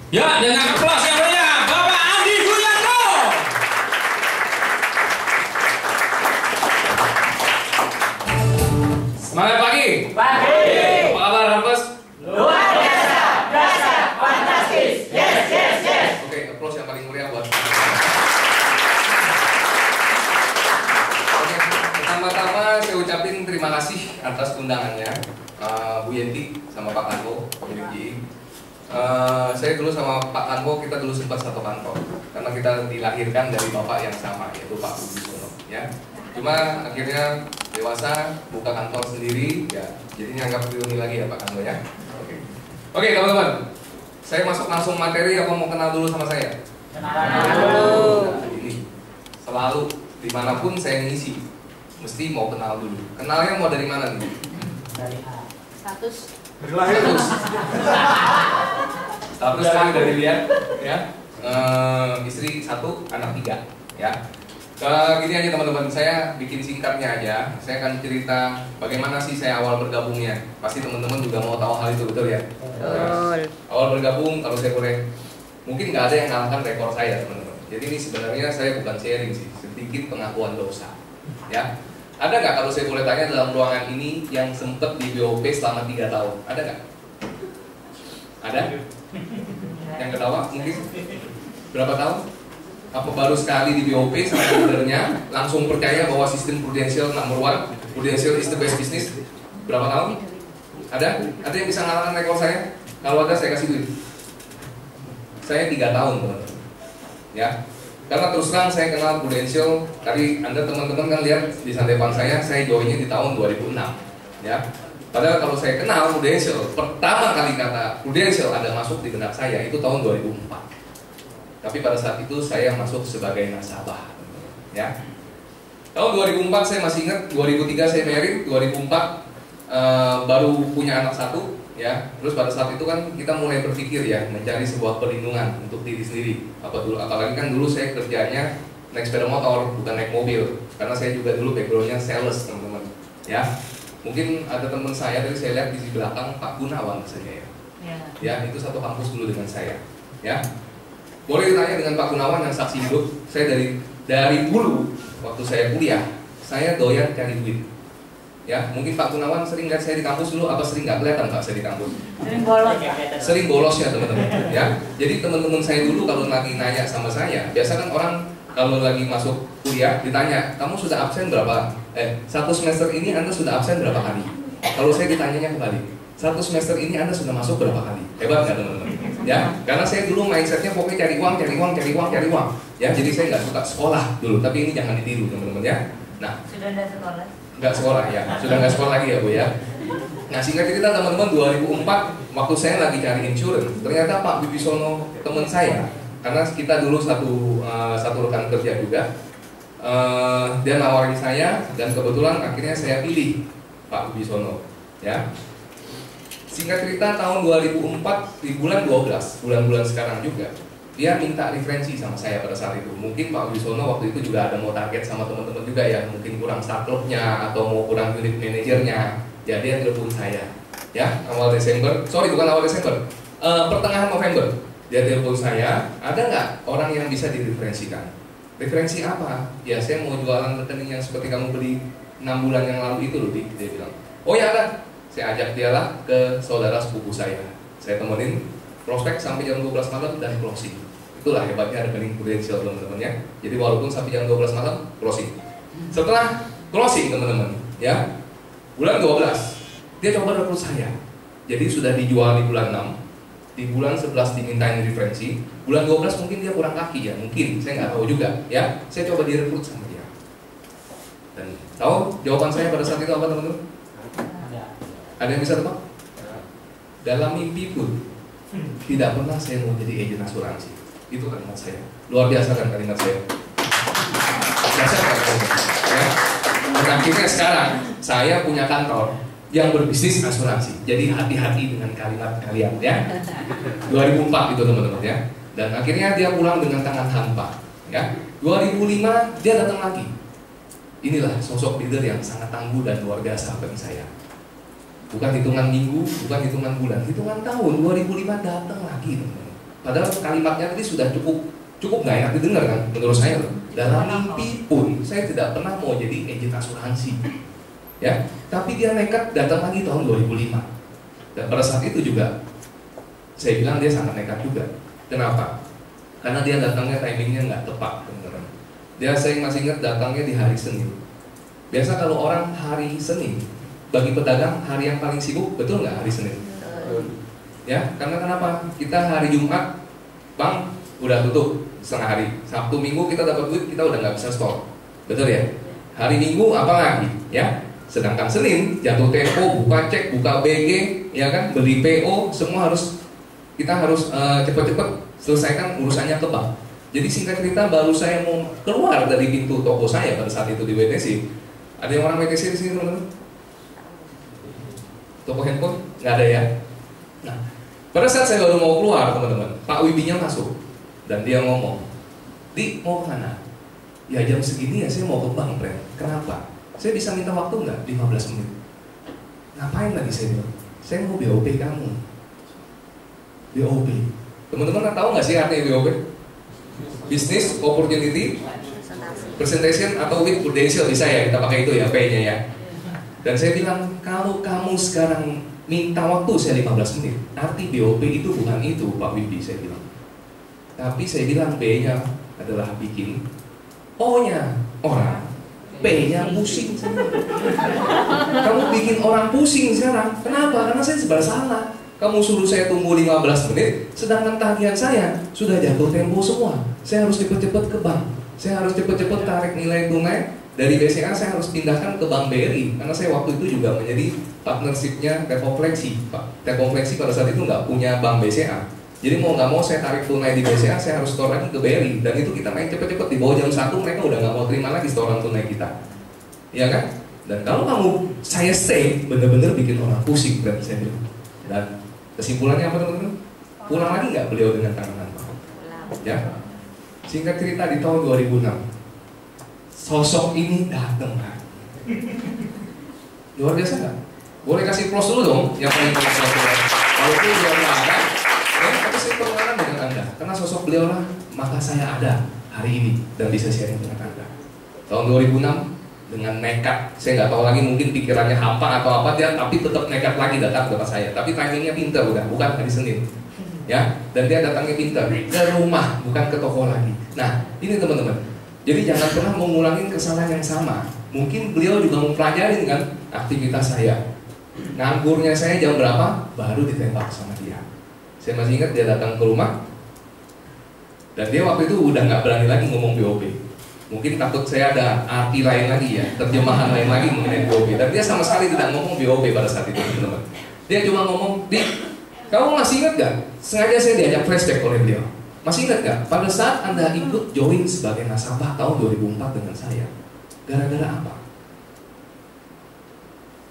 Ya, dengan aplaus yang meriah, Bapak Andi Guyanto. Semangat pagi. Pagi. Apa kabar, Hampers? Luar biasa, dahsyat, fantastis. Yes, yes, yes. Oke, aplaus yang paling meriah buat. Oke, pertama-tama saya ucapin terima kasih atas undangannya, Bu Yenti sama Pak Kanko, Pemilik. Saya dulu sama Pak Kanko, kita dulu sempat satu kantor karena kita dilahirkan dari bapak yang sama, yaitu Pak Budi Sono, ya. Cuma akhirnya dewasa buka kantor sendiri, ya. Jadi nganggap reuni lagi ya Pak Kanko ya. Oke, teman-teman, saya masuk langsung materi. Apa mau kenal dulu sama saya? Kenalan dulu. Nah, ini selalu dimanapun saya ngisi mesti mau kenal dulu. Kenalnya mau dari mana nih? Dari A. Status. Status. Status tadi udah dilihat ya. Istri 1, anak 3 ya. Gini aja teman-teman, saya bikin singkatnya aja. Saya akan cerita bagaimana sih saya awal bergabungnya. Pasti teman-teman juga mau tahu hal itu, betul ya? Betul. Awal bergabung, kalau saya boleh, mungkin nggak ada yang ngalahkan rekor saya teman-teman. Jadi ini sebenarnya saya bukan sharing sih, sedikit pengakuan dosa. Ya, ada nggak kalau saya boleh tanya dalam ruangan ini yang sempat di BOP selama 3 tahun? Ada nggak? Ada? Yang ketawa mungkin? Berapa tahun? Apa baru sekali di BOP sama leadernya langsung percaya bahwa sistem Prudential number 1, Prudential is the best business? Berapa tahun? Ada? Ada yang bisa ngalahkan rekor saya? Kalau ada saya kasih duit. Saya 3 tahun teman-teman. Ya, karena terus terang saya kenal Prudential. Tadi Anda teman-teman kan lihat di santepan saya joinnya di tahun 2006. Ya, padahal kalau saya kenal Prudential, pertama kali kata Prudential ada masuk di benak saya itu tahun 2004. Tapi pada saat itu saya masuk sebagai nasabah. Ya, tahun 2004 saya masih ingat. 2003 saya married, 2004 baru punya anak 1. Ya, terus pada saat itu kan kita mulai berpikir ya mencari sebuah perlindungan untuk diri sendiri. Apalagi kan dulu saya kerjanya naik sepeda motor, bukan naik mobil. Karena saya juga dulu backgroundnya sales teman-teman. Ya, mungkin ada teman saya tadi saya lihat di belakang Pak Gunawan saja ya. Ya, itu satu kampus dulu dengan saya. Ya, boleh ditanya dengan Pak Gunawan yang saksi hidup. Saya dari dulu waktu saya kuliah saya doyan cari duit. Ya, mungkin Pak Gunawan sering lihat saya di kampus dulu, apa sering nggak kelihatan Pak saya di kampus? Sering bolos. Sering bolos ya teman-teman. Ya, jadi teman-teman saya dulu kalau lagi nanya sama saya, biasa kan orang kalau lagi masuk kuliah ditanya, kamu sudah absen berapa? Satu semester ini Anda sudah absen berapa kali? Kalau saya ditanyanya kembali, satu semester ini Anda sudah masuk berapa kali? Hebat nggak teman-teman? Ya, karena saya dulu mindsetnya pokoknya cari uang. Ya, jadi saya nggak suka sekolah dulu, tapi ini jangan ditiru teman-teman ya. Nah, Sudah ada sekolah? nggak sekolah ya, sudah nggak sekolah lagi ya Bu ya. Nah, singkat cerita teman-teman, 2004 waktu saya lagi cari insurance, ternyata Pak Wibisono teman saya, karena kita dulu satu rekan kerja juga, dia nawarin saya dan kebetulan akhirnya saya pilih Pak Wibisono. Ya, singkat cerita tahun 2004 di bulan 12, bulan-bulan sekarang juga, dia minta referensi sama saya pada saat itu. Mungkin Pak Wibisono waktu itu juga ada mau target sama teman-teman juga ya, mungkin kurang startupnya atau mau kurang unit manajernya. Ya, dia telepon saya. Ya, awal Desember, pertengahan November, dia telepon saya. Ada nggak orang yang bisa direferensikan? Referensi apa? Ya, saya mau jualan rekening yang seperti kamu beli 6 bulan yang lalu itu loh, dia bilang. Oh ya ada. Saya ajak dia lah ke saudara sepupu saya. Saya temenin prospek sampai jam 12 malam dan closing. Itulah hebatnya rekening Prudential teman-teman ya. Jadi walaupun sampai jam 12 malam closing. Setelah closing teman-teman ya, bulan 12 dia coba rekrut saya. Jadi sudah dijual di bulan 6, di bulan 11 dimintain referensi, bulan 12 mungkin dia kurang kaki ya, mungkin saya nggak tahu juga ya. Saya coba direkrut sama dia. Dan tahu jawaban saya pada saat itu apa teman-teman? Ada yang bisa tebak? Dalam mimpi pun tidak pernah saya mau jadi agen asuransi. Itu kalimat saya. Luar biasa kan kalimat saya. Biasa kan ya? Dan akhirnya sekarang saya punya kantor yang berbisnis asuransi. Jadi hati-hati dengan kalimat kalian ya. 2004 itu teman-teman ya. Dan akhirnya dia pulang dengan tangan hampa ya. 2005 dia datang lagi. Inilah sosok leader yang sangat tangguh dan luar biasa bagi saya. Bukan hitungan minggu, bukan hitungan bulan, hitungan tahun. 2005 datang lagi teman-teman. Padahal kalimatnya tadi sudah cukup nggak enak didengar kan menurut saya loh. Dalam mimpi pun saya tidak pernah mau jadi agen asuransi. Ya, tapi dia nekat datang lagi tahun 2005. Dan pada saat itu juga saya bilang dia sangat nekat juga. Kenapa? Karena dia datangnya timingnya nggak tepat, teman-teman. Saya masih ingat datangnya di hari Senin. Biasa kalau orang hari Senin, bagi pedagang hari yang paling sibuk, betul nggak hari Senin? Ya, karena kenapa? Kita hari Jumat, Bang, udah tutup setengah hari. Sabtu Minggu kita dapat duit, kita udah nggak bisa store. Betul ya? Hari Minggu apa lagi? Ya. Sedangkan Senin jatuh tempo, buka cek, buka BG, ya kan, beli PO, semua kita harus cepat-cepat selesaikan urusannya ke bank. Jadi singkat cerita, baru saya mau keluar dari pintu toko saya pada saat itu di WTC. Ada yang orang WTC di sini teman-teman? Toko handphone? Nggak ada ya. Nah, pada saat saya baru mau keluar teman-teman, Pak Wibinya masuk dan dia ngomong, "Di, mau kemana?" Ya jam segini ya saya mau ke bank, friend. Kenapa? Saya bisa minta waktu nggak? 15 menit. Ngapain lagi saya bilang? Saya mau BOP kamu. BOP. Teman-teman tahu nggak sih artinya BOP? Business Opportunity Presentation atau with Prudential bisa ya, kita pakai itu ya, P-nya ya. Dan saya bilang, kalau kamu sekarang minta waktu saya 15 menit, arti BOP itu bukan itu Pak Wibi, saya bilang. Tapi saya bilang B-nya adalah bikin, O-nya orang, P-nya pusing. Kamu bikin orang pusing sekarang. Kenapa? Karena saya serba salah. Kamu suruh saya tunggu 15 menit, sedangkan tagihan saya sudah jatuh tempo semua. Saya harus cepet-cepet ke bank. Saya harus cepet-cepet tarik nilai tunai dari BCA, saya harus pindahkan ke Bank BRI. Karena saya waktu itu juga menjadi partnershipnya Tekofleksi. Tekofleksi pada saat itu nggak punya Bank BCA. Jadi mau nggak mau saya tarik tunai di BCA, saya harus store lagi ke BRI. Dan itu kita main cepet-cepet, di bawah jam 1 mereka udah nggak mau terima lagi setoran tunai kita. Iya kan? Dan kalau kamu, saya stay, bener-bener bikin orang pusing, kan saya bilang. Dan kesimpulannya apa teman-teman? Pulang lagi nggak beliau dengan tangan tangan? Ya. Singkat cerita di tahun 2006, sosok ini datang. Luar biasa nggak? Boleh kasih plus dulu dong, yang paling penting. Walaupun dia nggak ada, tapi saya perkenalan dengan Anda. Karena sosok beliau lah, maka saya ada hari ini dan bisa sharing dengan Anda. Tahun 2006, dengan nekat, saya nggak tahu lagi mungkin pikirannya hampa atau apa dia, tapi tetap nekat lagi datang ke tempat saya. Tapi timingnya pintar udah, bukan hari Senin, ya. Dan dia datangnya pintar ke rumah, bukan ke toko lagi. Nah, ini teman-teman. Jadi jangan pernah mengulangi kesalahan yang sama. Mungkin beliau juga mempelajari kan aktivitas saya. Nganggurnya saya jam berapa, baru ditembak sama dia. Saya masih ingat dia datang ke rumah, dan dia waktu itu udah nggak berani lagi ngomong BOP. Mungkin takut saya ada arti lain lagi ya, terjemahan lain lagi mengenai BOP. Dan dia sama sekali tidak ngomong BOP pada saat itu, teman-teman. Dia cuma ngomong, "Dik, kamu masih ingat gak?" Sengaja saya diajak flashback oleh beliau. Masih ingat gak? Pada saat Anda ikut join sebagai nasabah tahun 2004 dengan saya, gara-gara apa?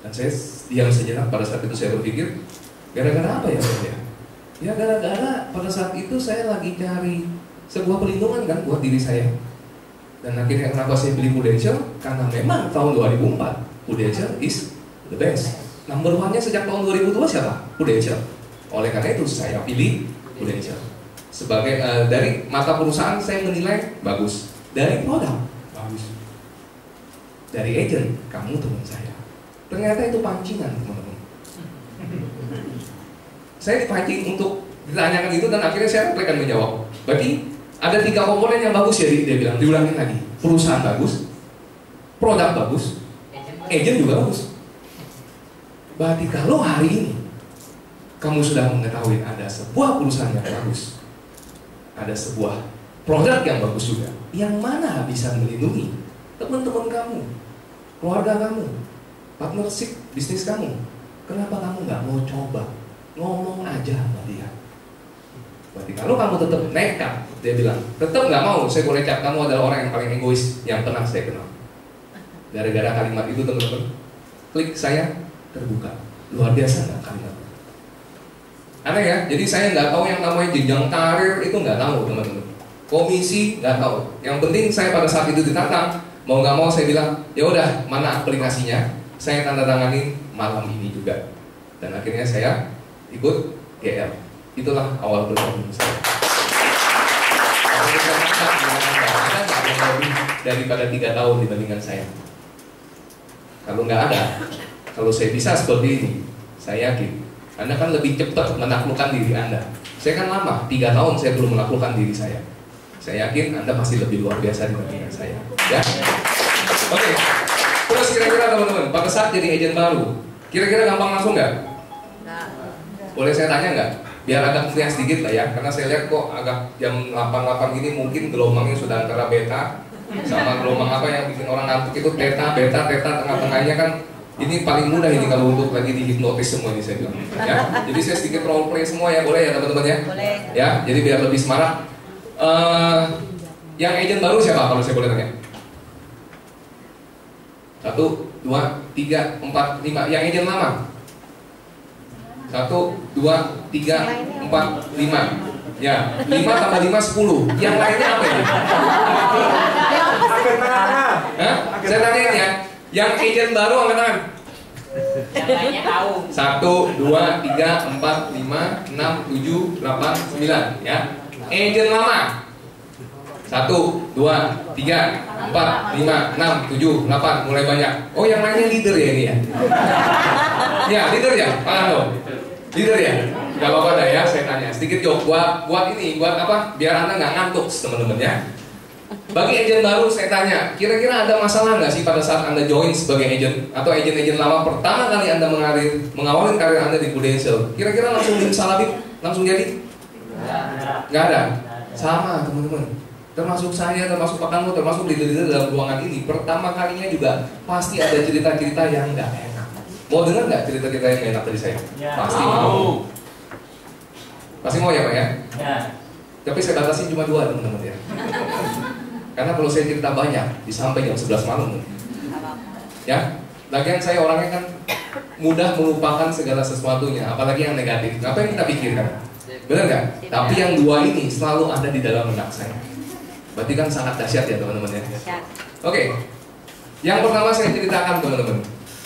Dan saya diam sejenak. Pada saat itu saya berpikir, gara-gara apa ya saya? Ya gara-gara pada saat itu saya lagi cari sebuah perlindungan kan buat diri saya. Dan akhirnya kenapa saya pilih Prudential? Karena memang tahun 2004 Prudential is the best. Number one-nya sejak tahun 2002 siapa? Prudential. Oleh karena itu saya pilih Prudential. Sebagai dari mata perusahaan saya menilai bagus. Dari produk bagus. Dari agent, kamu teman saya. Ternyata itu pancingan, teman-teman. Saya dipancing untuk ditanyakan itu dan akhirnya saya reply menjawab. Berarti ada 3 komponen yang bagus ya, dia bilang, diulangin lagi. Perusahaan bagus, produk bagus, agent juga bagus. Berarti kalau hari ini kamu sudah mengetahui ada sebuah perusahaan yang bagus, ada sebuah produk yang bagus juga, yang mana bisa melindungi teman-teman kamu, keluarga kamu, partnership bisnis kamu, kenapa kamu nggak mau coba ngomong aja sama dia? Berarti kalau kamu tetap nekat, dia bilang, tetap nggak mau, saya boleh cap kamu adalah orang yang paling egois yang pernah saya kenal. Gara-gara kalimat itu teman-teman, klik saya terbuka. Luar biasa nggak kalimat? Aneh ya, jadi saya nggak tahu yang namanya jenjang karir itu nggak tahu teman-teman. Komisi nggak tahu. Yang penting saya pada saat itu ditantang, mau nggak mau saya bilang, ya udah mana aplikasinya, saya tanda tangani malam ini juga. Dan akhirnya saya ikut GL. Itulah awal bergabung saya. Ada nggak yang lebih daripada 3 tahun dibandingkan saya? Kalau nggak ada, kalau saya bisa seperti ini, saya yakin Anda kan lebih cepat menaklukkan diri Anda. Saya kan lama, 3 tahun saya belum menaklukkan diri saya. Saya yakin Anda pasti lebih luar biasa dibandingkan saya. Ya? Oke. Terus kira-kira teman-teman, pada saat jadi agent baru, kira-kira gampang langsung nggak? Boleh saya tanya nggak? Biar agak meriah sedikit lah ya, karena saya lihat kok agak jam 8 gini mungkin gelombangnya sudah antara beta sama gelombang apa yang bikin orang ngantuk itu theta, tengah-tengahnya kan ini paling mudah ini kalau untuk lagi dihipnotis semua ini saya bilang. Ya, jadi saya sedikit role play semua ya, boleh ya teman-teman ya? Boleh. Ya, jadi biar lebih semarak. Yang agent baru siapa kalau saya boleh tanya? 1, 2, 3, 4, 5. Yang agent lama? 1, 2, 3, 4, 5. Ya, 5 tambah 5, 10. Yang lainnya apa ini? Hah? Saya tanyain ya, yang agent baru angkat tangan. Yang lainnya tahu. 1, 2, 3, 4, 5, 6, 7, 8, 9 ya. Agent lama 1, 2, 3, 4, 5, 6, 7, 8 mulai banyak. Oh yang lainnya leader ya ini ya. Ya leader ya, Pak Ando. Leader ya. Gak apa-apa dah ya, saya tanya sedikit jawab buat apa? Biar Anda nggak ngantuk teman-teman ya. Bagi agent baru saya tanya, kira-kira ada masalah nggak sih pada saat Anda join sebagai agent atau agent-agent lama pertama kali Anda mengawali karir Anda di Prudential? Kira-kira langsung salabim, langsung jadi? Nggak ada. Sama teman-teman. Termasuk saya, termasuk Pak Kanggo, termasuk leader-leader dalam ruangan ini. Pertama kalinya juga pasti ada cerita-cerita yang nggak enak. Mau dengar nggak cerita-cerita yang nggak enak dari saya? Pasti mau. Pasti mau ya Pak ya? Tapi saya batasi cuma 2 teman-teman ya. Karena kalau saya cerita banyak, sampai jam 11 malam. Ya, lagian saya orangnya kan mudah melupakan segala sesuatunya, apalagi yang negatif. Apa yang kita pikirkan? Benar nggak? Tapi yang 2 ini selalu ada di dalam benak saya. Berarti kan sangat dahsyat ya teman-teman ya. Oke, yang pertama saya ceritakan teman-teman.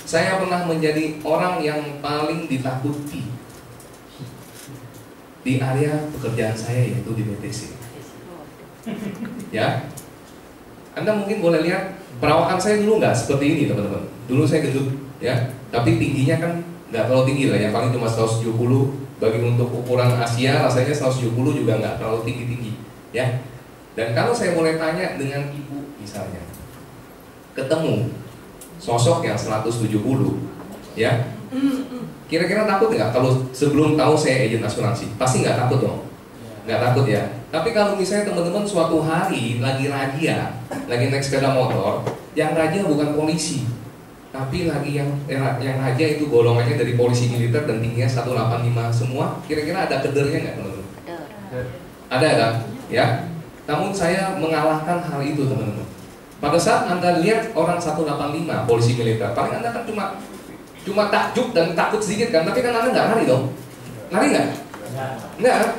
Saya pernah menjadi orang yang paling ditakuti di area pekerjaan saya yaitu di BTC. Ya, Anda mungkin boleh lihat perawakan saya dulu nggak seperti ini teman-teman. Dulu saya gendut ya, tapi tingginya kan nggak terlalu tinggi lah, yang paling cuma 170. Bagi untuk ukuran Asia rasanya 170 juga nggak terlalu tinggi-tinggi ya. Dan kalau saya boleh tanya dengan ibu misalnya, ketemu sosok yang 170 ya, kira-kira takut nggak kalau sebelum tahu saya agent asuransi? Pasti nggak takut dong, nggak takut ya. Tapi kalau misalnya teman-teman suatu hari lagi razia, lagi naik sepeda motor, yang razia bukan polisi, tapi lagi yang razia itu golongannya dari polisi militer dan tingginya 185 semua, kira-kira ada kedernya nggak teman-teman? Ada kan? Ya. Namun saya mengalahkan hal itu teman-teman. Pada saat Anda lihat orang 185 polisi militer, paling Anda kan cuma takjub dan takut sedikit kan, tapi kan Anda nggak lari dong. Lari nggak? Nggak.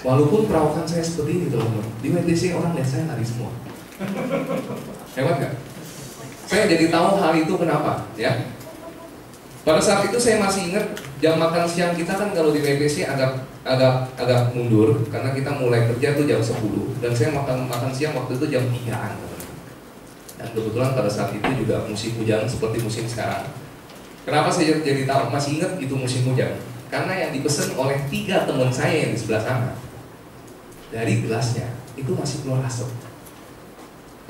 Walaupun perawakan saya seperti ini teman-teman, di WTC orang lihat saya lari semua. Hebat nggak? Saya jadi tahu hal itu kenapa ya. Pada saat itu saya masih ingat jam makan siang kita kan kalau di WTC agak mundur karena kita mulai kerja tuh jam 10 dan saya makan siang waktu itu jam 3-an. Dan kebetulan pada saat itu juga musim hujan seperti musim sekarang. Kenapa saya jadi tahu masih ingat itu musim hujan? Karena yang dipesan oleh 3 teman saya yang di sebelah sana, dari gelasnya itu masih keluar asap.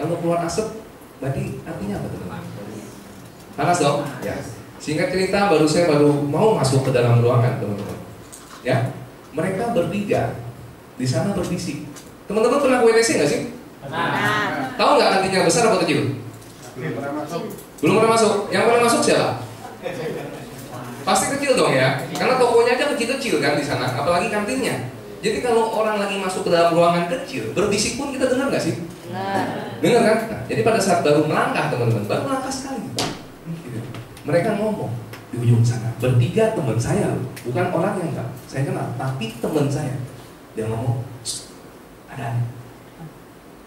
Kalau keluar asap berarti artinya apa teman-teman? Panas dong? Ya. Singkat cerita saya baru mau masuk ke dalam ruangan teman-teman. Ya, mereka bertiga di sana berbisik. Teman-teman pernah ke WTC nggak sih? Pernah. Tahu nggak kantinnya besar atau kecil? Belum pernah masuk. Yang pernah masuk siapa? Pasti kecil dong ya, karena tokonya aja kecil-kecil kan di sana, apalagi kantinnya. Jadi kalau orang lagi masuk ke dalam ruangan kecil, berbisik pun kita dengar nggak sih? Dengar kan? Nah, jadi pada saat baru melangkah teman-teman, baru melangkah sekali. Gitu. Mereka ngomong di ujung sana, bertiga teman saya, bukan orang yang enggak saya kenal, tapi teman saya. Dia ngomong, ada.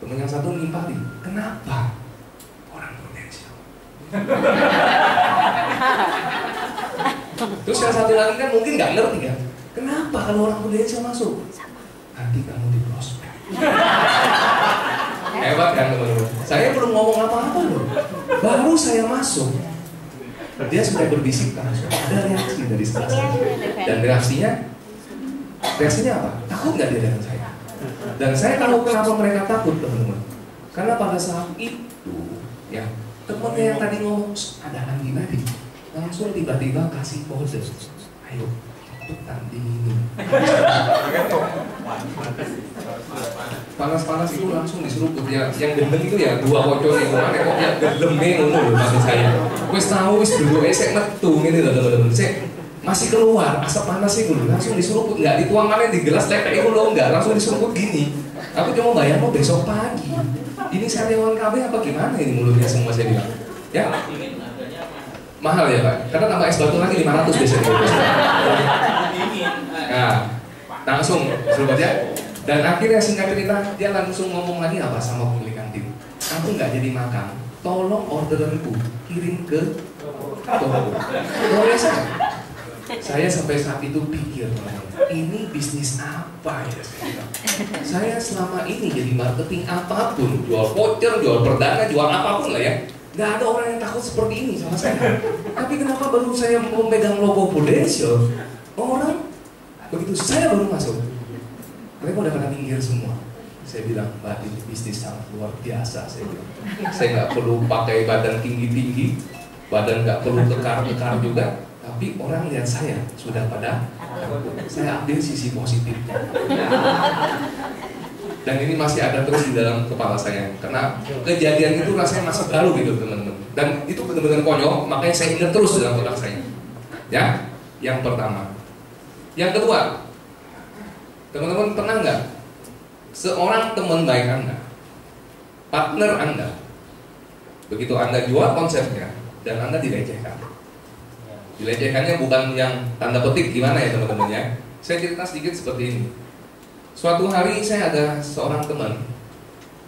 Teman yang satu nimpali, kenapa? Orang Prudential. Terus yang satu lagi kan mungkin nggak ngerti kan, kenapa kalau orang Prudential masuk? Nanti kamu di prospek. Hebat kan teman-teman? Saya belum ngomong apa-apa loh, baru saya masuk, dia sudah berbisik langsung. Ada reaksi dari sebelah sana. Dan reaksinya apa? Takut nggak dia dengan saya? Dan saya tahu kenapa mereka takut teman-teman. Karena pada saat itu, ya temannya yang tadi ngomong ada Andi tadi, langsung tiba-tiba kasih kode, ayo ikutan ini. Panas-panas itu langsung diseruput ya. Yang gendeng itu ya 2 kocok nih, kok ya gendengnya ngono maksud saya. Wes tahu wes dulu esek metu ngene lho teman-teman. Sik masih keluar asap panas itu langsung diseruput, enggak dituang mana di gelas lepek itu loh, enggak langsung diseruput gini. Aku cuma bayang mau besok pagi. Ini karyawan KB apa gimana ini mulutnya semua saya bilang. Ya. Mahal ya Pak, karena tambah es batu lagi 500 biasanya. Nah, langsung seruput ya. Dan akhirnya singkat cerita dia langsung ngomong lagi apa sama pemilik kantin. aku nggak jadi makan, tolong orderanku kirim ke toko. Boleh saya? Saya sampai saat itu pikir, ini bisnis apa ya? Saya selama ini jadi marketing apapun, jual voucher, jual perdana, jual apapun lah ya. Nggak ada orang yang takut seperti ini sama saya. Tapi kenapa baru saya memegang logo Prudential, orang begitu saya baru masuk, mereka udah pada minggir semua. Saya bilang, Mbak, ini bisnis sangat luar biasa. Saya bilang, saya nggak perlu pakai badan tinggi-tinggi, badan nggak perlu kekar-kekar juga, tapi orang lihat saya sudah pada, saya ambil sisi positifnya. Dan ini masih ada terus di dalam kepala saya, karena kejadian itu rasanya masih baru gitu teman-teman. Dan itu benar-benar konyol, makanya saya ingat terus dalam otak saya. Ya, yang pertama. Yang kedua, teman-teman pernah nggak seorang teman baik Anda, partner Anda, begitu Anda jual konsepnya dan Anda dilecehkan. Dilecehkannya bukan yang tanda petik gimana ya teman-teman ya. Saya cerita sedikit seperti ini. Suatu hari saya ada seorang teman,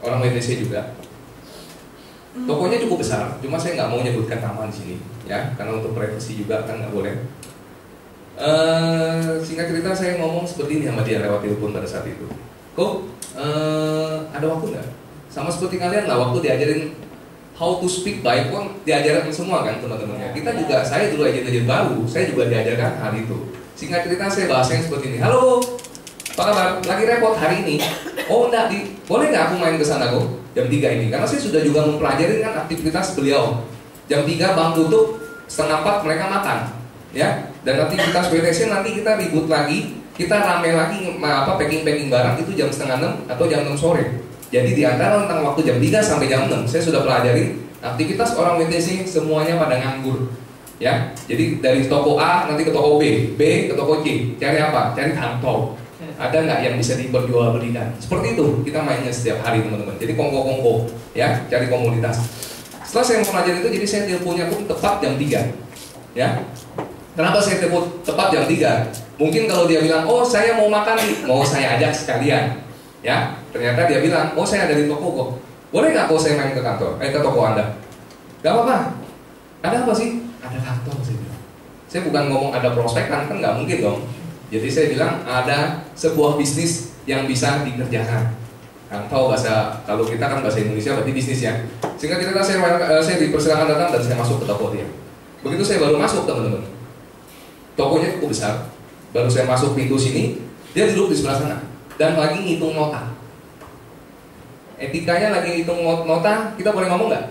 orang WTC juga. Tokonya cukup besar, cuma saya nggak mau menyebutkan nama di sini, ya, karena untuk privasi juga kan nggak boleh. Singkat cerita saya ngomong seperti ini sama dia lewat telepon pada saat itu. Kok ada waktu nggak? Sama seperti kalian lah, waktu diajarin how to speak by phone, diajarkan semua kan teman-temannya. Kita juga, saya dulu aja baru, saya juga diajarkan hal itu. Singkat cerita saya bahasanya seperti ini. Halo, apa kabar? Lagi repot hari ini? Oh enggak, boleh nggak aku main ke sana kok? Jam 3 ini, karena saya sudah juga mempelajari kan aktivitas beliau. Jam 3 bank tutup, setengah 4 mereka makan, ya. Dan aktivitas WTC nanti kita ribut lagi, kita rame lagi packing barang itu jam setengah 6 atau jam 6 sore. Jadi di antara tentang waktu jam 3 sampai jam 6 saya sudah pelajari aktivitas orang WTC semuanya pada nganggur. Ya. Jadi dari toko A nanti ke toko B ke toko C. Cari apa? Cari kantong. Ada nggak yang bisa diperjualbelikan? Seperti itu kita mainnya setiap hari teman-teman. Jadi kongko-kongko, ya, cari komunitas. Setelah saya mempelajari itu, jadi saya teleponnya pun tepat jam 3. Ya. Kenapa saya telepon tepat jam 3? Mungkin kalau dia bilang, oh saya mau makan nih, mau saya ajak sekalian. Ya, ternyata dia bilang, oh saya ada di toko kok. Boleh nggak kalau saya main ke kantor, ke toko Anda? Gak apa-apa. Ada apa sih? Ada kantor, saya bilang. Saya bukan ngomong ada prospek kan nggak mungkin dong. Jadi saya bilang ada sebuah bisnis yang bisa dikerjakan. Kantor bahasa, kalau kita kan bahasa Indonesia berarti bisnis ya. Sehingga kita saya dipersilakan datang dan saya masuk ke toko dia. Begitu saya baru masuk teman-teman, tokonya cukup besar. Baru saya masuk pintu sini, dia duduk di sebelah sana dan lagi ngitung nota. Etikanya lagi ngitung nota, kita boleh ngomong nggak?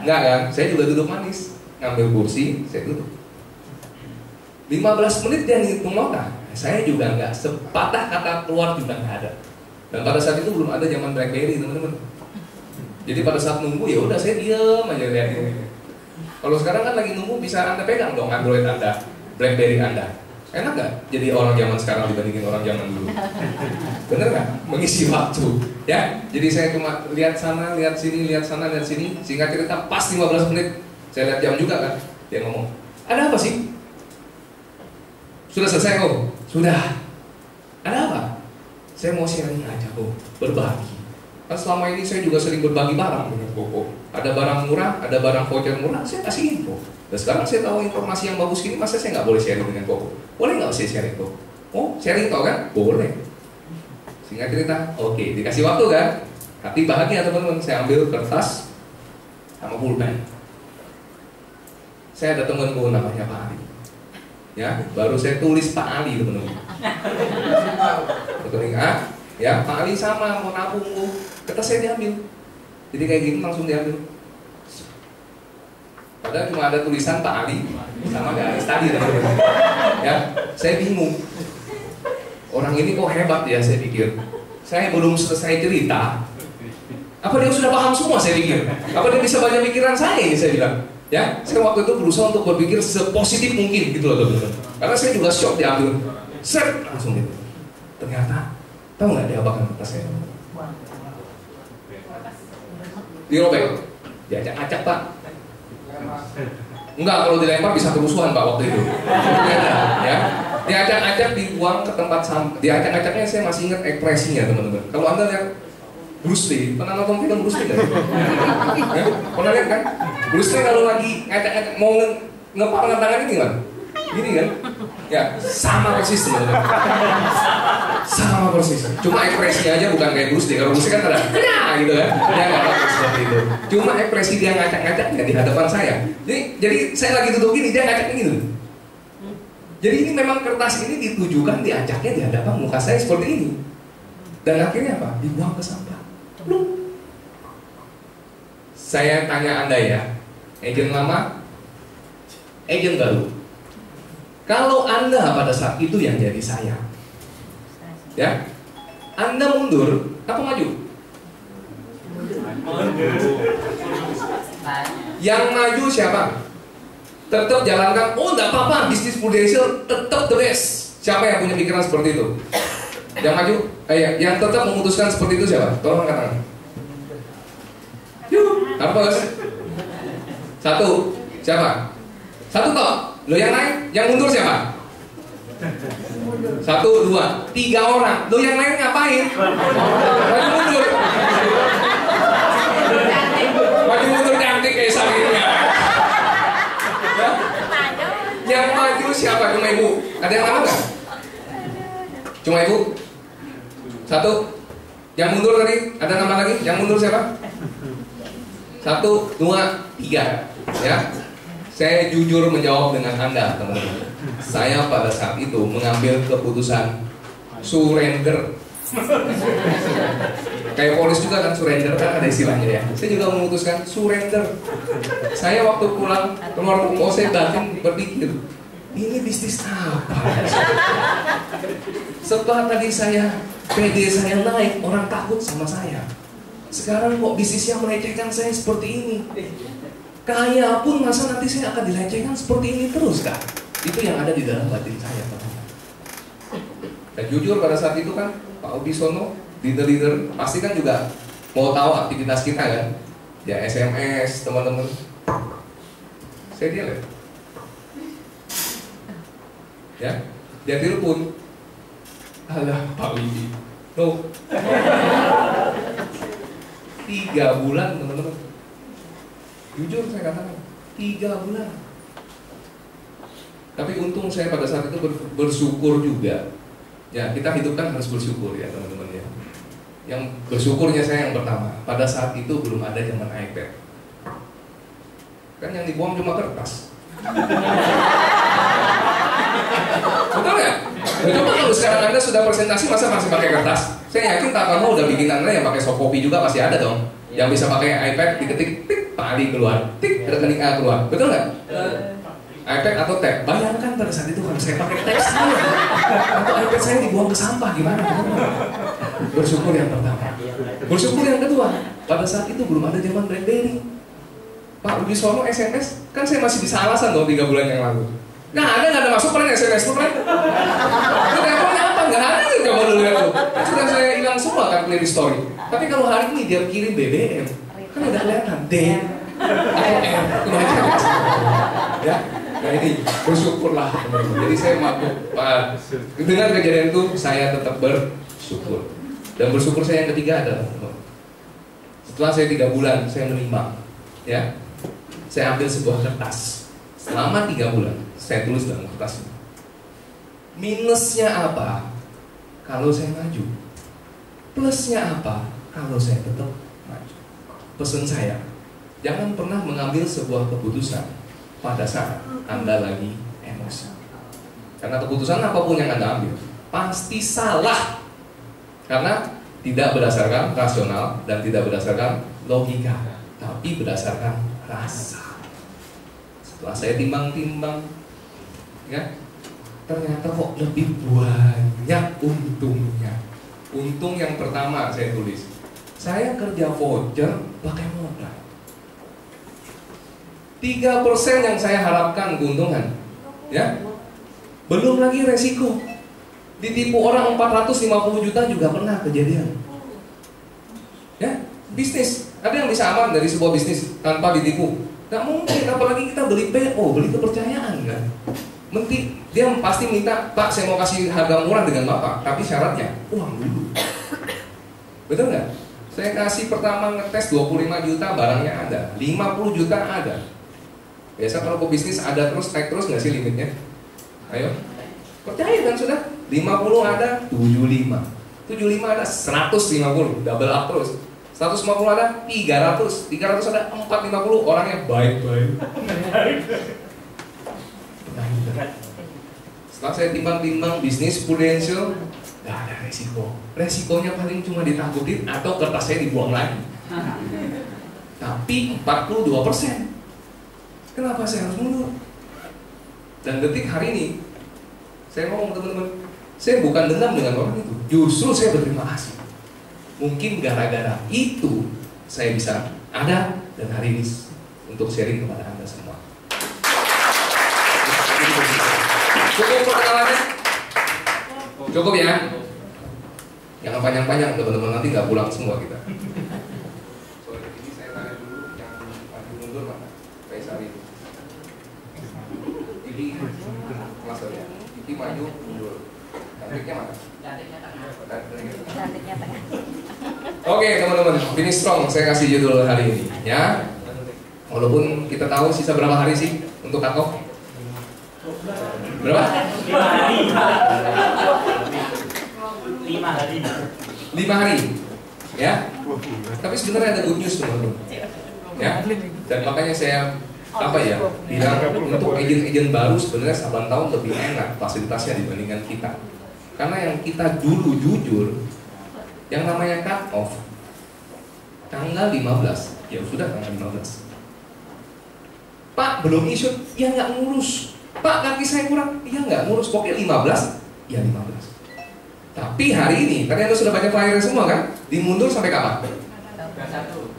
Nggak kan? Saya juga duduk manis, ngambil kursi, saya duduk. 15 menit dia ngitung nota, saya juga nggak sepatah kata keluar juga nggak ada. Dan pada saat itu belum ada zaman BlackBerry teman-teman. Jadi pada saat nunggu ya udah saya diam aja liatin. Kalau sekarang kan lagi nunggu bisa Anda pegang dong Android Anda, BlackBerry Anda. Enak nggak jadi orang zaman sekarang dibandingin orang zaman dulu? Bener nggak? Mengisi waktu, ya. Jadi saya cuma lihat sana, lihat sini, lihat sana, lihat sini. Singkat cerita pas 15 menit, saya lihat jam juga kan. Dia ngomong, ada apa sih? Sudah selesai kok? Sudah. Ada apa? Saya mau sharing aja kok, berbagi. Kan selama ini saya juga sering berbagi barang dengan Koko. Ada barang murah, ada barang voucher murah, saya kasih info. Dan sekarang saya tahu informasi yang bagus gini, masa saya nggak boleh sharing dengan Koko? Boleh nggak saya sharing Koko? Oh, sharing tau kan? Boleh. Singkat cerita, oke, dikasih waktu kan? Hati bahagia teman-teman, saya ambil kertas sama pulpen. Saya ada temanku namanya Pak Ali. Ya, baru saya tulis Pak Ali teman-teman. Betul nggak? Ya, Pak Ali sama mau nabung, kertas saya diambil. Jadi kayak gini langsung diambil. Padahal cuma ada tulisan Pak Ali sama garis tadi teman-teman. Ya, saya bingung. Orang ini kok hebat ya, saya pikir. Saya belum selesai cerita. Apa dia sudah paham semua, saya pikir. Apa dia bisa baca pikiran saya ini, saya bilang. Ya, saya waktu itu berusaha untuk berpikir sepositif mungkin gitu loh teman-teman. Karena saya juga shock diambil. Set langsung gitu. Ternyata tahu nggak dia apakan kertas saya? Dirobek, diacak-acak Pak. Enggak, kalau dilempar bisa kerusuhan Pak waktu itu. Ya, diacak-acak dibuang ke tempat sampah. Diacak-acaknya saya masih ingat ekspresinya teman-teman. Kalau Anda lihat Bruce Lee, pernah nonton film Bruce Lee nggak? Ya? Pernah lihat kan? Bruce Lee kalau lagi ngacak-ngacak mau ngepal tangannya gimana? Gini kan? Ya, sama persis sebenarnya. Sama persis. Cuma ekspresinya aja bukan kayak Bruce Lee. Kalau Bruce Lee kan ada, gitu kan? Dia nggak pakai seperti itu. Cuma ekspresi dia ngacak-ngacaknya di hadapan saya. Jadi saya lagi duduk gini, dia ngacaknya gitu. Jadi ini memang kertas ini ditujukan diacaknya di hadapan muka saya seperti ini. Dan akhirnya apa? Dibuang ke sampah. Belum. Saya tanya Anda ya, agen lama, agen baru. Kalau Anda pada saat itu yang jadi saya, ya, Anda mundur apa maju? Yang maju siapa? Tetap jalankan. Oh, enggak apa-apa, bisnis prudential tetap the best. Siapa yang punya pikiran seperti itu? Yang maju, yang tetap memutuskan seperti itu siapa? Tolong angkat tangan. Yuk, harus. Satu, siapa? Satu toh. Lo yang lain, yang mundur siapa? Satu, dua, tiga orang. Lo yang lain ngapain? Maju mundur. Maju mundur cantik kayak Sarina. Ya? Yang maju siapa? Cuma ibu. Ada yang lama nggak? Cuma ibu. Satu. Yang mundur tadi, ada nama lagi? Yang mundur siapa? Satu, dua, tiga. Ya. Saya jujur menjawab dengan Anda, teman-teman. Saya pada saat itu mengambil keputusan surrender. Kayak polis juga kan surrender, kan ada istilahnya ya. Saya juga memutuskan surrender. Saya waktu pulang keluar toko, saya batin berpikir, ini bisnis apa? Setelah tadi PD saya naik, orang takut sama saya. Sekarang kok bisnisnya melecehkan saya seperti ini? Kaya pun masa nanti saya akan dilecehkan seperti ini terus kah? Itu yang ada di dalam batin saya, teman-teman. Dan jujur pada saat itu kan Pak Ubisono, leader-leader pasti kan juga mau tahu aktivitas kita kan? Ya SMS teman-teman. Saya lihat. Ya, dia telepon. Alah Pak Wibi, no. 3 bulan teman-teman. Jujur saya katakan 3 bulan. Tapi untung saya pada saat itu bersyukur juga. Ya, kita hidup kan harus bersyukur ya teman-teman ya. Yang bersyukurnya saya yang pertama, pada saat itu belum ada zaman iPad. Kan yang dibuang cuma kertas. Betul ya? Coba kalau sekarang Anda sudah presentasi masa masih pakai kertas? Saya yakin tak kamu udah bikin Anda yang pakai soft copy juga pasti ada dong. Yang bisa pakai iPad, diketik, tik, tadi keluar, tik, rekening A keluar. Betul nggak? iPad atau tab. Bayangkan pada saat itu kalau saya pakai tab saya, atau iPad saya dibuang ke sampah gimana? Bersyukur yang pertama. Bersyukur yang kedua, pada saat itu belum ada zaman BlackBerry. Pak Ubisono SMS, kan saya masih bisa alasan dong 3 bulan yang lalu. Nggak ada masuk pernah SMS tuh kan? Itu teleponnya apa? Nggak ada nih kamu dulu ya tuh. Sudah saya hilang semua kan play story. Tapi kalau hari ini dia kirim BBM, kan udah kelihatan D atau R. Ya, nah ini bersyukurlah teman-teman. Jadi saya mampu dengan kejadian itu saya tetap bersyukur. Dan bersyukur saya yang ketiga adalah setelah saya 3 bulan saya menimang, ya, saya ambil sebuah kertas. Selama 3 bulan saya tulis dalam kertas ini. Minusnya apa kalau saya maju? Plusnya apa kalau saya tetap maju? Pesan saya, jangan pernah mengambil sebuah keputusan pada saat Anda lagi emosi. Karena keputusan apapun yang Anda ambil pasti salah. Karena tidak berdasarkan rasional dan tidak berdasarkan logika, tapi berdasarkan rasa. Setelah saya timbang-timbang, ya, ternyata kok lebih banyak untungnya. Untung yang pertama saya tulis, saya kerja voucher pakai modal. 3% yang saya harapkan keuntungan, ya, belum lagi resiko. Ditipu orang 450 juta juga pernah kejadian. Ya, bisnis. Ada yang bisa aman dari sebuah bisnis tanpa ditipu? Gak mungkin, apalagi kita beli PO, beli kepercayaan kan. Dia pasti minta, Pak saya mau kasih harga murah dengan Bapak, tapi syaratnya uang dulu. Betul nggak? Saya kasih pertama ngetes 25 juta, barangnya ada, 50 juta ada. Biasa kalau pebisnis ada terus, naik terus nggak sih limitnya? Ayo, percaya kan sudah? 50 ada, 75 ada, 150, double up terus. 150 ada, 300 ada, 450, orangnya baik-baik. Setelah saya timbang-timbang bisnis prudential, gak ada resiko. Resikonya paling cuma ditakutin atau kertas saya dibuang lagi. Tapi 42%. Kenapa saya harus mundur? Dan detik hari ini, saya ngomong teman-teman, saya bukan dendam dengan orang itu. Justru saya berterima kasih. Mungkin gara-gara itu saya bisa ada dan hari ini untuk sharing kepada Anda semua. Cukup perkenalannya? Cukup ya? Jangan panjang-panjang teman-teman, nanti nggak pulang semua kita. Sorry, ini saya tanya dulu yang maju mundur mana? Kaisar itu. Ini maksudnya, ini maju mundur. Cantiknya mana? Cantiknya tengah. Cantiknya tengah. Oke teman-teman, finish strong saya kasih judul hari ini ya. Walaupun kita tahu sisa berapa hari sih untuk cut off? Berapa? 5 hari. 5 hari ya. Tapi sebenarnya ada good news teman-teman ya. Dan makanya saya bilang untuk agen-agen baru sebenarnya 8 tahun lebih enak fasilitasnya dibandingkan kita. Karena yang kita dulu jujur, yang namanya cut off tanggal 15, ya sudah tanggal 15. Pak belum isu, ya nggak ngurus. Pak kaki saya kurang, ya nggak ngurus. Pokoknya 15, ya 15. Tapi hari ini, tadi Anda sudah baca flyer semua kan? Dimundur sampai kapan? 31.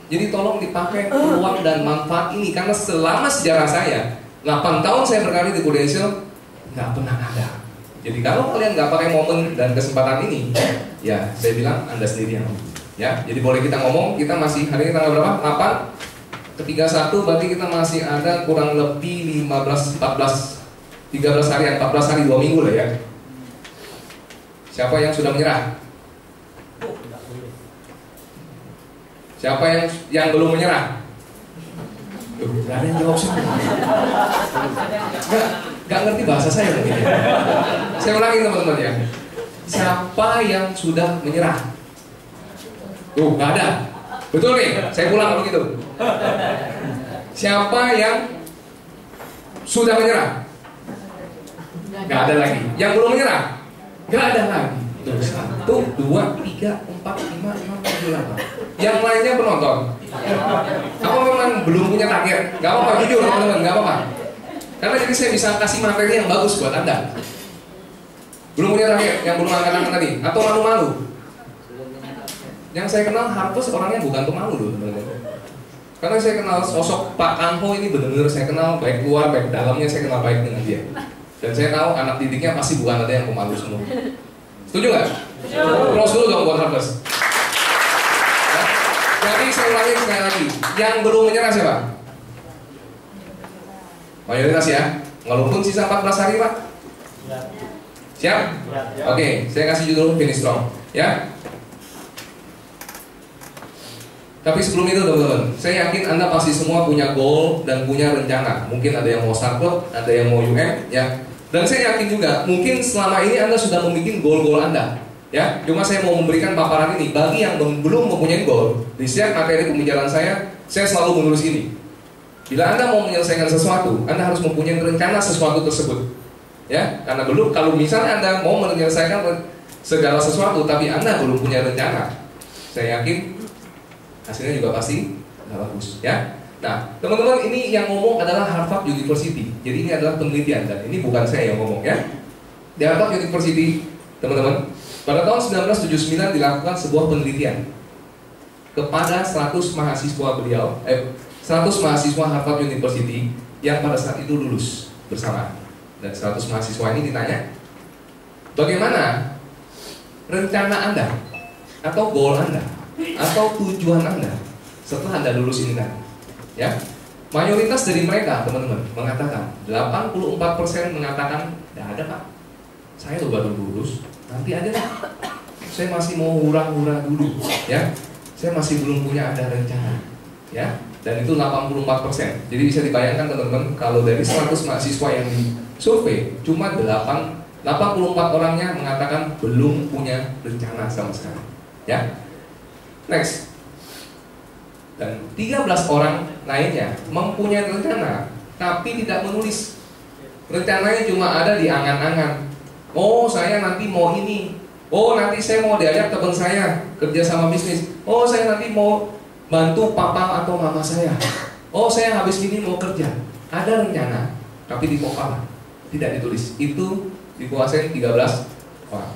Jadi tolong dipakai peluang dan manfaat ini, karena selama sejarah saya 8 tahun saya berkarir di Prudential nggak pernah ada. Jadi kalau kalian nggak pakai momen dan kesempatan ini, ya saya bilang Anda sendiri yang ya. Jadi boleh kita ngomong, kita masih hari ini tanggal berapa? 8 ke 31, berarti kita masih ada kurang lebih 15, 14, 13 hari, 14 hari, 2 minggu lah ya. Siapa yang sudah menyerah? Siapa yang belum menyerah? Gak ada yang jawab sih. Gak ngerti bahasa saya mungkin ya. Saya ulangi teman-teman ya. Siapa yang sudah menyerah? Gak ada. Betul nih, saya pulang begitu. Siapa yang sudah menyerah? Gak ada lagi. Yang belum menyerah? Gak ada lagi. 1, 2, 3, 4, 5, 6, 7, 8. Yang lainnya penonton. Apa memang belum punya target? Gak apa-apa, jujur teman-teman, gak apa-apa. Karena jadi saya bisa kasih materi yang bagus buat Anda. Belum punya target, yang belum angkat tangan tadi, atau malu-malu. Yang saya kenal Harvest orangnya bukan pemalu loh teman-teman. Karena saya kenal sosok Pak Kanho ini benar-benar saya kenal baik luar baik dalamnya, saya kenal baik dengan dia. Dan saya tahu anak didiknya pasti bukan ada yang pemalu semua. Setuju nggak? Close dulu dong buat Harvest. Ya? Jadi saya ulangi sekali lagi, yang belum menyerah siapa? Mayoritas ya, walaupun sisa 14 hari Pak. Siap? Oke, saya kasih judul finish strong ya. Tapi sebelum itu teman-teman, saya yakin Anda pasti semua punya goal dan punya rencana. Mungkin ada yang mau startup, ada yang mau UM ya. Dan saya yakin juga, mungkin selama ini Anda sudah membuat goal-goal Anda ya. Cuma saya mau memberikan paparan ini bagi yang belum mempunyai goal. Di setiap materi pembicaraan saya selalu menulis ini. Bila Anda mau menyelesaikan sesuatu, Anda harus mempunyai rencana sesuatu tersebut ya. Karena belum, kalau misalnya Anda mau menyelesaikan segala sesuatu tapi Anda belum punya rencana, saya yakin hasilnya juga pasti nggak bagus ya. Nah teman-teman, ini yang ngomong adalah Harvard University. Jadi ini adalah penelitian dan ini bukan saya yang ngomong ya. Di Harvard University teman-teman, pada tahun 1979 dilakukan sebuah penelitian kepada 100 mahasiswa 100 mahasiswa Harvard University yang pada saat itu lulus bersama. Dan 100 mahasiswa ini ditanya, bagaimana rencana Anda atau goal Anda atau tujuan Anda setelah Anda lulus ini kan? Ya, mayoritas dari mereka teman-teman mengatakan, 84% mengatakan tidak ada Pak, saya baru lulus, nanti ada lah. saya masih mau hura-hura dulu, ya. Saya masih belum punya ada rencana, ya. Dan itu 84%. Jadi bisa dibayangkan teman-teman, kalau dari 100 mahasiswa yang disurvei, cuma 84 orangnya mengatakan belum punya rencana sama sekali, ya. Next. Dan 13 orang lainnya mempunyai rencana, tapi tidak menulis. Rencananya cuma ada di angan-angan. Oh, saya nanti mau ini. Oh, nanti saya mau diajak teman saya kerja sama bisnis. Oh, saya nanti mau bantu papa atau mama saya. Oh, saya habis ini mau kerja. Ada rencana, tapi di kepala, tidak ditulis. Itu dikuasai 13 orang.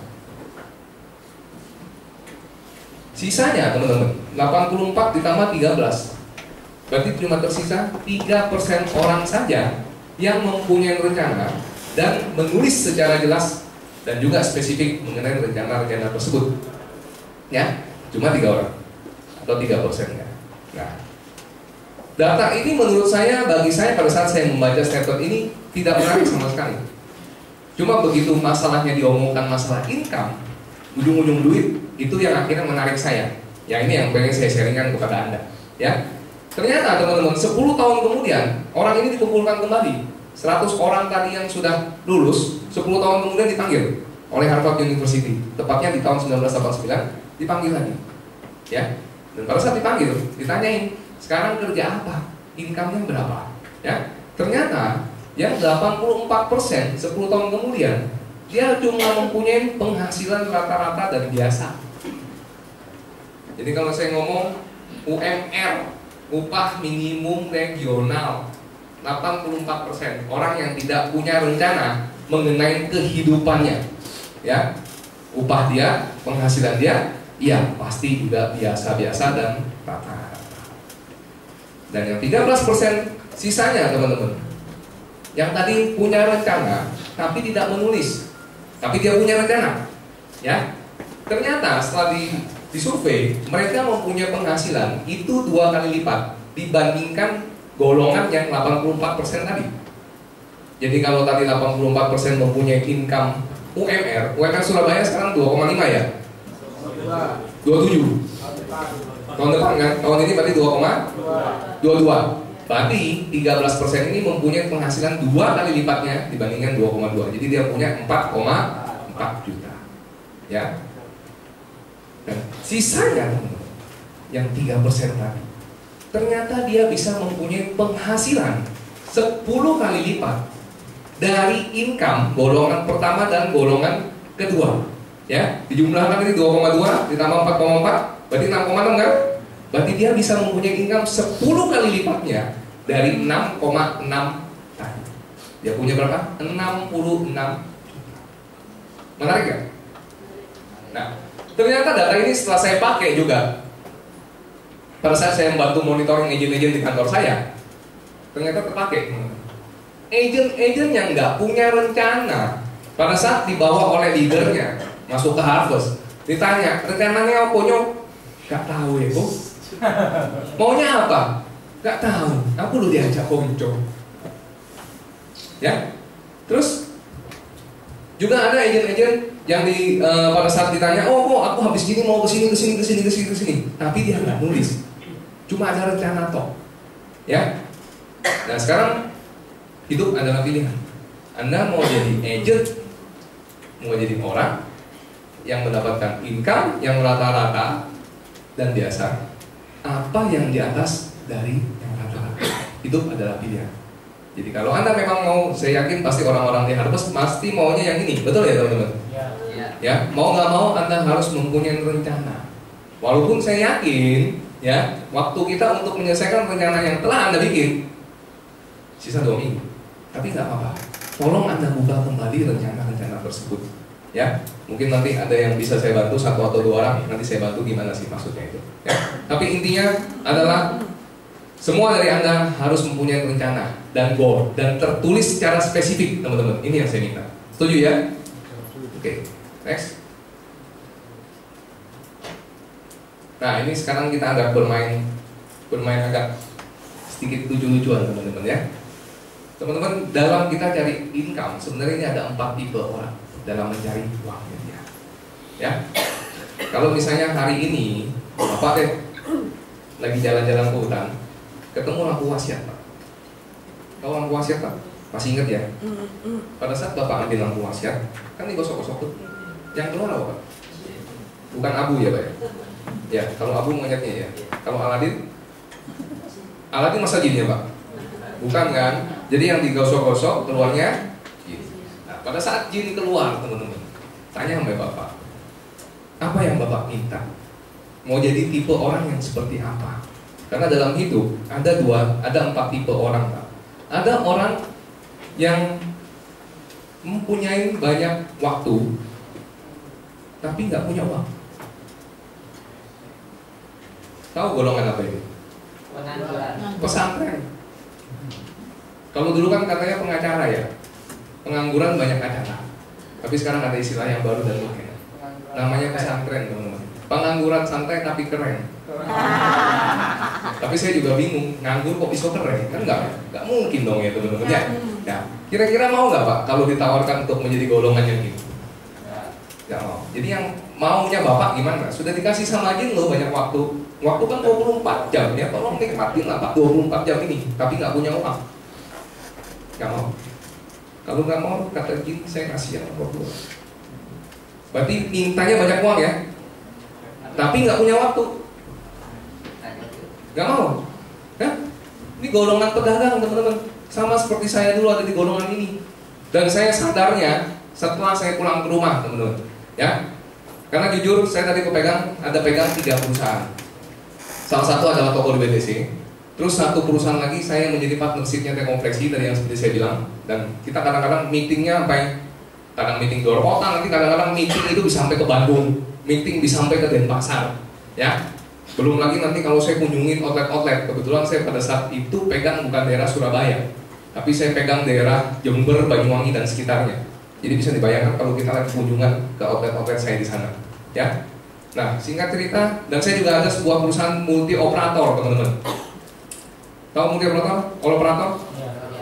Sisanya teman-teman, 84 ditambah 13. Berarti cuma tersisa 3% orang saja yang mempunyai rencana dan menulis secara jelas dan juga spesifik mengenai rencana-rencana tersebut. Ya, cuma 3 orang atau 3% ya. Nah, data ini menurut saya, bagi saya pada saat saya membaca statement ini tidak menarik sama sekali. Cuma begitu masalahnya diomongkan masalah income, ujung-ujung duit, itu yang akhirnya menarik saya. Ya, ini yang pengen saya sharingkan kepada Anda. Ya, ternyata teman-teman, 10 tahun kemudian orang ini dikumpulkan kembali. 100 orang tadi yang sudah lulus, 10 tahun kemudian dipanggil oleh Harvard University. Tepatnya di tahun 1989 dipanggil lagi. Ya, dan pada saat dipanggil, ditanyain, sekarang kerja apa? Income-nya berapa? Ya, ternyata yang 84% 10 tahun kemudian dia cuma mempunyai penghasilan rata-rata dan biasa. Jadi kalau saya ngomong UMR, upah minimum regional, 84% orang yang tidak punya rencana mengenai kehidupannya. Ya, upah dia, penghasilan dia, ya pasti juga biasa-biasa dan rata-rata. Dan yang 13% sisanya teman-teman, yang tadi punya rencana tapi tidak menulis, tapi dia punya rencana. Ya, ternyata setelah disurvei, mereka mempunyai penghasilan itu 2 kali lipat dibandingkan golongan yang 84% tadi. Jadi kalau tadi 84% mempunyai income UMR Surabaya sekarang 2,5 ya? 27. Tahun depan kan? Tahun ini berarti 2,22. Berarti 13% ini mempunyai penghasilan 2 kali lipatnya dibandingkan 2,2. Jadi dia punya 4,4 juta. Ya. Dan sisanya yang 3% tadi, ternyata dia bisa mempunyai penghasilan 10 kali lipat dari income golongan pertama dan golongan kedua. Ya, dijumlahkan ini 2,2 ditambah 4,4 berarti 6,6 kan? Berarti dia bisa mempunyai income 10 kali lipatnya dari 6,6 tadi. Dia punya berapa? 66 juta. Menarik kan? Nah, ternyata data ini setelah saya pakai juga pada saat saya membantu monitoring agent-agent di kantor saya, ternyata terpakai. Agent-agent yang nggak punya rencana, pada saat dibawa oleh leadernya masuk ke Harvest, ditanya rencananya apa nyok? Gak tahu ya bu. Maunya apa? Gak tahu. Aku lu diajak konco. Ya. Terus juga ada agent-agent yang pada saat ditanya, oh kok aku habis gini mau kesini, tapi dia nggak nulis. Cuma ada rencana toh, ya. Nah sekarang hidup adalah pilihan. Anda mau jadi agent, mau jadi orang yang mendapatkan income yang rata-rata dan biasa, apa yang di atas dari yang rata-rata. Hidup adalah pilihan. Jadi kalau Anda memang mau, saya yakin pasti orang-orang di Harvest pasti maunya yang ini, betul ya teman-teman? Ya, mau nggak mau Anda harus mempunyai rencana. Walaupun saya yakin, ya, waktu kita untuk menyelesaikan rencana yang telah Anda bikin sisa 2 minggu. Tapi nggak apa-apa. Tolong Anda buka kembali rencana-rencana tersebut. Ya, mungkin nanti ada yang bisa saya bantu 1 atau 2 orang. Nanti saya bantu gimana sih maksudnya itu. Ya. Tapi intinya adalah semua dari Anda harus mempunyai rencana dan goal dan tertulis secara spesifik, teman-teman. Ini yang saya minta. Setuju ya? Oke. Next. Nah, ini sekarang kita agak bermain agak sedikit lucu-lucuan, teman-teman ya. Teman-teman, dalam kita cari income, sebenarnya ini ada 4 tipe orang dalam mencari uangnya dia. Ya. Kalau misalnya hari ini Bapak deh lagi jalan-jalan ke hutan, ketemu lampu wasiat Pak. Tahu lampu wasiat Pak? Masih ingat ya? Pada saat Bapak ambil lampu wasiat, kan digosok-gosok tuh. Yang keluar apa Pak? Bukan abu ya Pak ya? Ya, kalau abu monyetnya ya. Kalau Aladin? Aladin masa jin ya Pak? Bukan kan? Jadi yang digosok-gosok keluarnya jin. Nah, pada saat jin keluar teman-teman, tanya sama Bapak, apa yang Bapak minta? Mau jadi tipe orang yang seperti apa? Karena dalam hidup ada 4 tipe orang Pak. Ada orang yang mempunyai banyak waktu tapi nggak punya uang. Tahu golongan apa ini? Pesantren. Kalau dulu kan katanya pengacara ya, pengangguran banyak acara. Tapi sekarang ada istilah yang baru dan mungkin namanya pesantren teman-teman. Pengangguran santai tapi keren. Tapi saya juga bingung, nganggur kok bisa keren? Kan nggak mungkin dong ya teman-teman ya. Ya, kira-kira mau nggak Pak kalau ditawarkan untuk menjadi golongan yang gitu? Nggak mau. Jadi yang maunya Bapak gimana? Sudah dikasih sama jin loh banyak waktu. Waktu kan 24 jam ya, tolong nikmatin lah Pak 24 jam ini. Tapi nggak punya uang. Nggak mau. Kalau nggak mau kata jin saya kasih yang berdua. Berarti mintanya banyak uang ya, tapi nggak punya waktu. Nggak mau. Ya? Ini golongan pedagang teman-teman. Sama seperti saya dulu ada di golongan ini. Dan saya sadarnya setelah saya pulang ke rumah teman-teman. Ya, karena jujur saya tadi pegang 3 perusahaan. Salah satu adalah toko di BTC. Terus satu perusahaan lagi saya menjadi partnershipnya T-Kompleksi tadi yang seperti saya bilang. Dan kita kadang-kadang meetingnya sampai kadang meeting di luar kota, nanti kadang-kadang meeting itu bisa sampai ke Bandung, meeting bisa sampai ke Denpasar, ya. Belum lagi nanti kalau saya kunjungin outlet-outlet, kebetulan saya pada saat itu pegang bukan daerah Surabaya, tapi saya pegang daerah Jember, Banyuwangi dan sekitarnya. Jadi bisa dibayangkan kalau kita lagi kunjungan ke outlet-outlet saya di sana, ya. Nah, singkat cerita, dan saya juga ada sebuah perusahaan multi operator, teman-teman. Tahu multi operator? Operator?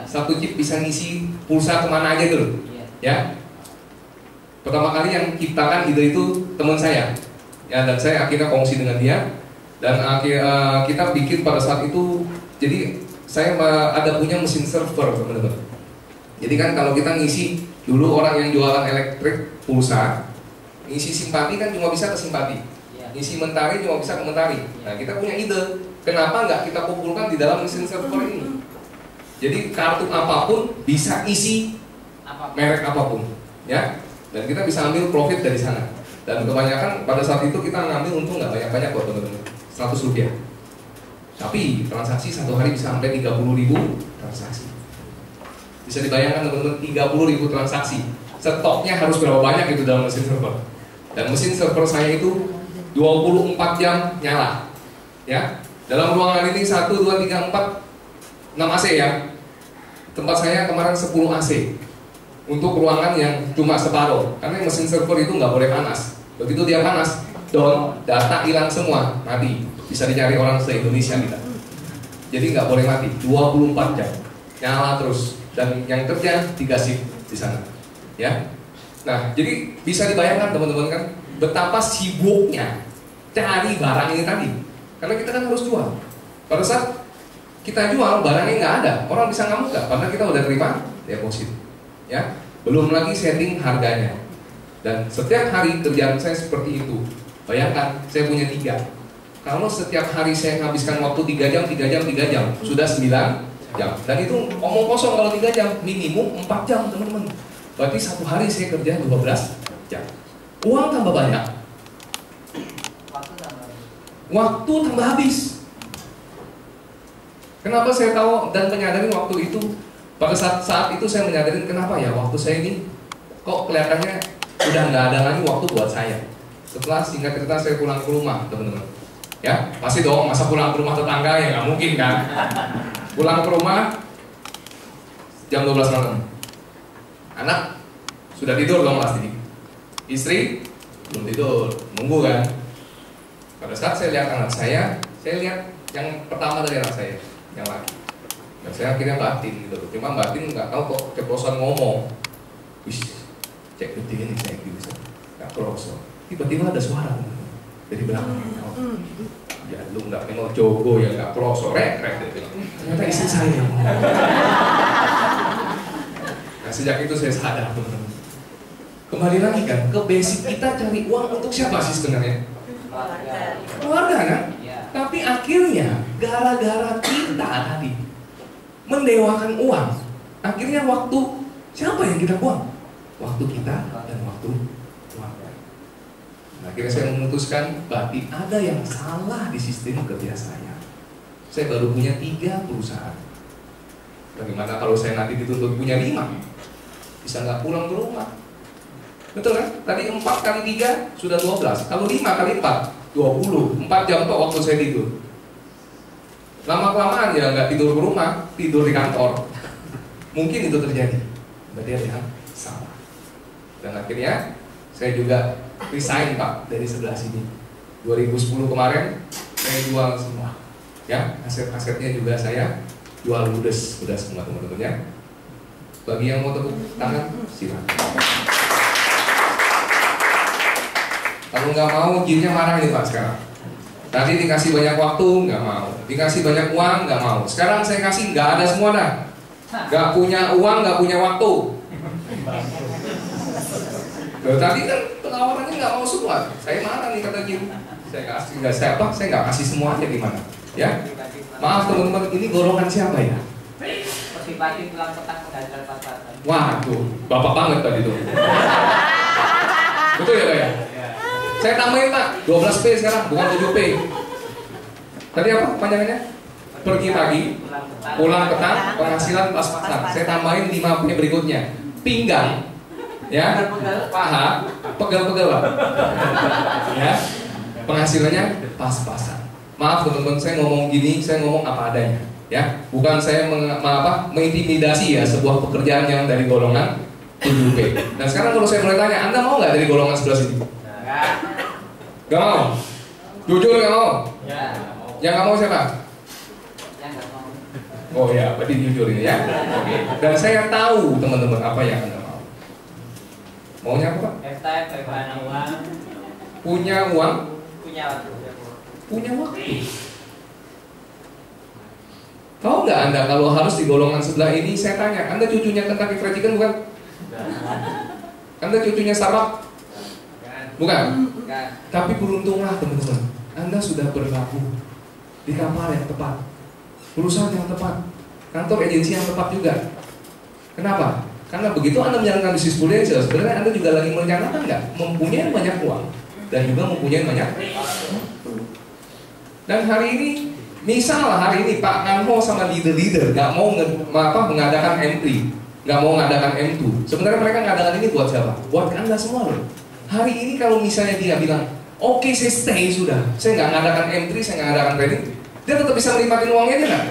Satu chip bisa ngisi pulsa kemana aja dulu, ya. Pertama kali yang ciptakan ide itu teman saya, ya, dan saya akhirnya kongsi dengan dia, dan kita bikin pada saat itu. Jadi saya ada punya mesin server teman-teman. Jadi kan kalau kita ngisi dulu orang yang jualan elektrik pulsa, ngisi simpati kan cuma bisa ke simpati, ngisi mentari cuma bisa ke mentari. Nah kita punya ide, kenapa nggak kita kumpulkan di dalam mesin server ini? Jadi kartu apapun bisa isi merek apapun, ya. Dan kita bisa ambil profit dari sana. Dan kebanyakan pada saat itu kita ngambil untung nggak banyak-banyak buat teman-teman, 100 rupiah. Tapi transaksi satu hari bisa sampai 30.000 transaksi. Bisa dibayangkan teman-teman 30.000 transaksi. Stoknya harus berapa banyak itu dalam mesin server. Dan mesin server saya itu 24 jam nyala. Ya, dalam ruangan ini 1, 2, 3, 4, 6 AC ya. Tempat saya kemarin 10 AC. Untuk ruangan yang cuma separuh, karena mesin server itu nggak boleh panas. Begitu dia panas, down, data hilang semua, mati. Bisa dicari orang se-Indonesia kita. Jadi nggak boleh mati, 24 jam nyala terus, dan yang kerja 3 shift di sana, ya. Nah, jadi bisa dibayangkan teman-teman kan betapa sibuknya cari barang ini tadi, karena kita kan harus jual. Pada saat kita jual barangnya nggak ada, orang bisa ngamuk nggak? Karena kita udah terima deposit. Ya, belum lagi setting harganya. Dan setiap hari kerjaan saya seperti itu. Bayangkan, saya punya 3. Kalau setiap hari saya habiskan waktu 3 jam, 3 jam, 3 jam, sudah 9 jam. Dan itu omong kosong kalau 3 jam, minimum 4 jam teman-teman. Berarti satu hari saya kerja 12 jam. Uang tambah banyak, waktu tambah habis. Kenapa saya tahu dan menyadari waktu itu? Pada saat itu saya menyadari kenapa ya waktu saya ini kok kelihatannya udah nggak ada lagi waktu buat saya. Setelah singkat cerita saya pulang ke rumah teman-teman. Ya pasti dong, masa pulang ke rumah tetangga ya nggak mungkin kan. Pulang ke rumah jam 12 malam. Anak sudah tidur dong pasti. Istri belum tidur, nunggu kan. Pada saat saya lihat anak saya lihat yang pertama dari anak saya, yang laki. Dan saya akhirnya batin gitu. Cuma batin nggak tahu kok keprosan ngomong. Wih, cek detik ini saya bisa. Nggak kerosot. Tiba-tiba ada suara. dari belakang. Ya lu nggak mau jogo ya nggak kroso rek dia bilang. Ternyata istri saya. Nah sejak itu saya sadar teman-teman. Kembali lagi kan ke basic, kita cari uang untuk siapa sih sebenarnya? Keluarga kan? Tapi akhirnya gara-gara kita tadi mendewakan uang, akhirnya waktu siapa yang kita buang? Waktu kita dan waktu keluarga. Nah, akhirnya saya memutuskan berarti ada yang salah di sistem kerja saya. Saya baru punya 3 perusahaan. Bagaimana kalau saya nanti dituntut punya 5? Bisa nggak pulang ke rumah? Betul kan? Tadi 4 kali 3 sudah 12. Kalau 5 kali 4 20. 4 jam tuh waktu saya tidur. Lama-kelamaan ya nggak tidur ke rumah, tidur di kantor. Mungkin itu terjadi. Berarti ada yang salah. Dan akhirnya saya juga resign Pak dari sebelah sini. 2010 kemarin saya jual semua. Ya, aset-asetnya juga saya jual ludes sudah semua teman-teman ya. Bagi yang mau tepuk tangan silakan. Kalau nggak mau, jinnya marah nih Pak sekarang. Tadi dikasih banyak waktu, nggak mau. Dikasih banyak uang, nggak mau. Sekarang saya kasih, nggak ada semua dah. Nggak punya uang, nggak punya waktu. Loh, tadi kan penawarannya nggak mau semua. Saya marah nih kata Jin. Saya kasih, nggak saya apa? Saya nggak kasih semua aja gimana? Ya, maaf teman-teman, ini golongan siapa ya? Pagi pulang petang menghajar pas-pasan. Waduh, bapak banget tadi tuh. Betul ya Pak ya? Saya tambahin Pak, 12P sekarang, bukan 7P. Tadi apa panjangannya? Pergi pagi, pulang petang, penghasilan pas-pasan. Saya tambahin 5P berikutnya. Pinggang, ya, paha, pegel-pegel Pak. Ya, penghasilannya pas-pasan. Maaf teman-teman, saya ngomong gini, saya ngomong apa adanya. Ya, bukan saya mengintimidasi ya sebuah pekerjaan yang dari golongan 7P. Dan sekarang kalau saya mulai tanya, Anda mau nggak dari golongan sebelah sini? Gak mau? Jujur gak mau? Ya. Yang gak mau siapa? Yang nggak mau. Oh ya, berarti jujur ini ya. Oke. Dan saya tahu teman-teman apa yang Anda mau. Maunya apa Pak? FTF, bagaimana uang? Punya uang, Punya waktu. punya waktu. Tahu nggak Anda kalau harus di golongan sebelah ini? Saya tanya, Anda cucunya Kentucky Fried Chicken bukan? Anda cucunya Starbucks? Bukan? Kan. Tapi beruntunglah teman-teman, Anda sudah berlabuh di kapal yang tepat, perusahaan yang tepat, kantor agensi yang tepat juga. Kenapa? Karena begitu Anda menjalankan bisnis prudential, sebenarnya Anda juga lagi merencanakan nggak? Mempunyai banyak uang dan juga mempunyai banyak. Dan hari ini, misal hari ini Pak Kanho sama leader-leader nggak mau mengadakan M3, nggak mau mengadakan M2. Sebenarnya mereka mengadakan ini buat siapa? Buat Anda semua loh. Hari ini kalau misalnya dia bilang, oke saya stay sudah, saya nggak mengadakan M3, saya nggak mengadakan training, dia tetap bisa menikmatin uangnya dia nggak?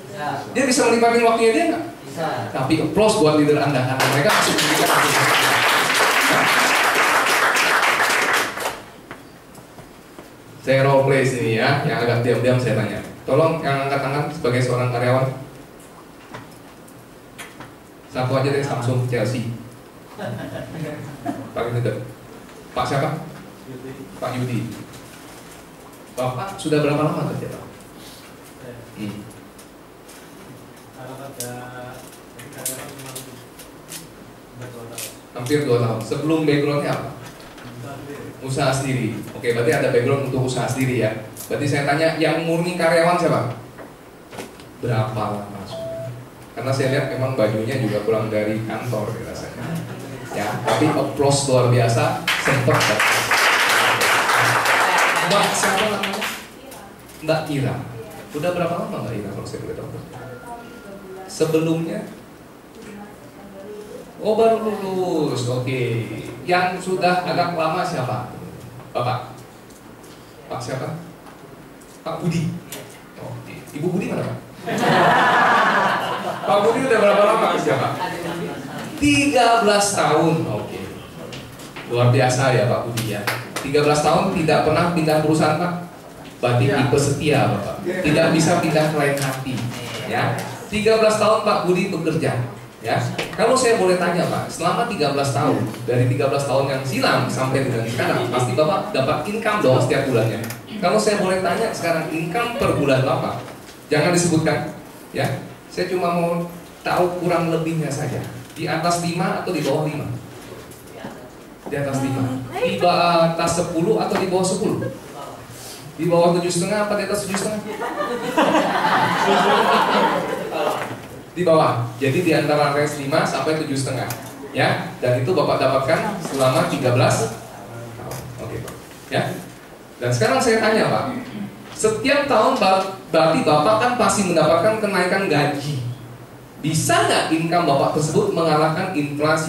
Bisa. Dia bisa menikmatin waktunya dia nggak? Bisa. Tapi applause buat leader Anda karena mereka masih memberikan waktu. Saya role play sini ya, yang agak diam-diam saya tanya. Tolong yang angkat tangan sebagai seorang karyawan. Satu aja deh, Samsung, Chelsea. Paling dekat. Pak siapa? Pak Yudi. Bapak sudah berapa lama kerja Pak? Hampir 2 tahun. Sebelum backgroundnya apa? Usaha sendiri. Oke, berarti ada background untuk usaha sendiri ya. Berarti saya tanya, yang murni karyawan siapa? Berapa lama sudah? Karena saya lihat memang bajunya juga pulang dari kantor rasanya. Ya, tapi applause luar biasa. Sempat Mbak siapa namanya? Mbak Ira. Udah berapa lama Mbak Ira kalau saya boleh tahu? Sebelumnya? Oh baru lulus, oke. Yang sudah agak lama siapa? Bapak? Pak siapa? Pak Budi. Oke. Ibu Budi mana Pak? Pak Budi udah berapa lama kerja Pak? 13 tahun. Oke. Luar biasa ya Pak Budi ya. 13 tahun tidak pernah pindah perusahaan Pak. Berarti tipe setia Bapak. Tidak bisa pindah ke lain hati. Ya. 13 tahun Pak Budi bekerja. Ya, kalau saya boleh tanya Pak, selama 13 tahun, dari 13 tahun yang silam sampai dengan sekarang, pasti Bapak dapat income dong setiap bulannya. Kalau saya boleh tanya sekarang income per bulan Bapak, jangan disebutkan, ya. Saya cuma mau tahu kurang lebihnya saja. Di atas 5 atau di bawah 5? Di atas 5. Di atas 10 atau di bawah 10? Di bawah 7,5 apa di atas 7,5? Di bawah. Jadi di antara range 5 sampai 7,5. Ya, dan itu Bapak dapatkan selama 13 tahun. Oke, Pak. Ya. Dan sekarang saya tanya, Pak. Setiap tahun berarti Bapak kan pasti mendapatkan kenaikan gaji. Bisa nggak income Bapak tersebut mengalahkan inflasi?